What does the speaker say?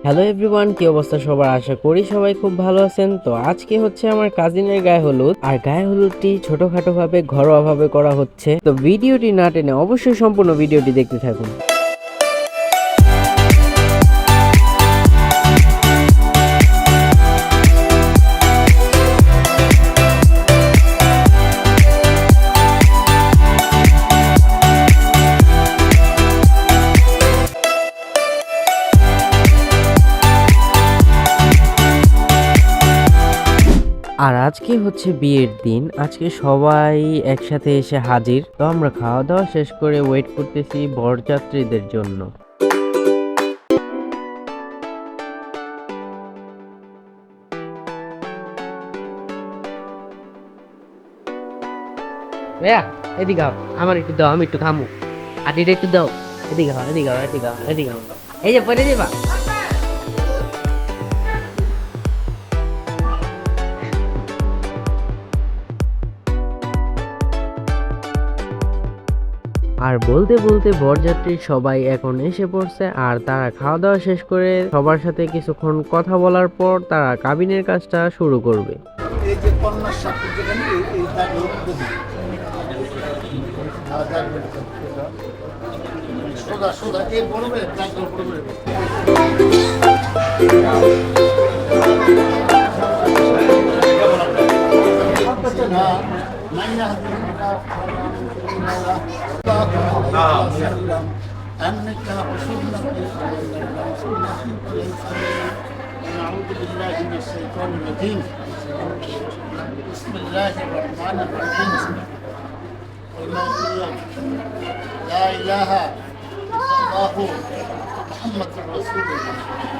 Hello everyone, কি অবস্থা সবার? আশা করি সবাই খুব ভালো আছেন। তো আজকে হচ্ছে আমার কাজিনের গায়ে হলুদ, আর গায়ে হলুদটি ছোটখাটো ভাবে ঘরোয়া ভাবে করা হচ্ছে। তো ভিডিওটি না টেনে অবশ্যই সম্পূর্ণ ভিডিওটি দেখতে থাকুন। আর আজকে হচ্ছে বিয়ের দিন, আজকে সবাই একসাথে এসে হাজির। তো আমরা খাওয়া দাওয়া শেষ করে ওয়েট করতেছি বরযাত্রীদের জন্য। ভাইয়া, এদিকে আও, আমার একটু দাও, আমি একটু খামু। আটিটা একটু দাও। এদিকে আও, এদিকে আও, এদিকে আও, এদিকে আও। এই যে পরে দিবা। আর বলতে বলতে বরযাত্রীর সবাই এখন এসে পড়ছে, আর তারা খাওয়া দাওয়া শেষ করে সবার সাথে কিছুক্ষণ কথা বলার পর তারা কাবিনের কাজটা শুরু করবে। এই যে কন্যার সাথে যেখানে এই দাগে সোজা সোজা এই বড় করে দাগগুলো বড় করে না মাইনা أنك رسولنا ونعوذ بالله من الشيطان الرجيم بسم الله الرحمن الرحيم لا إله إلا الله محمد رسول الله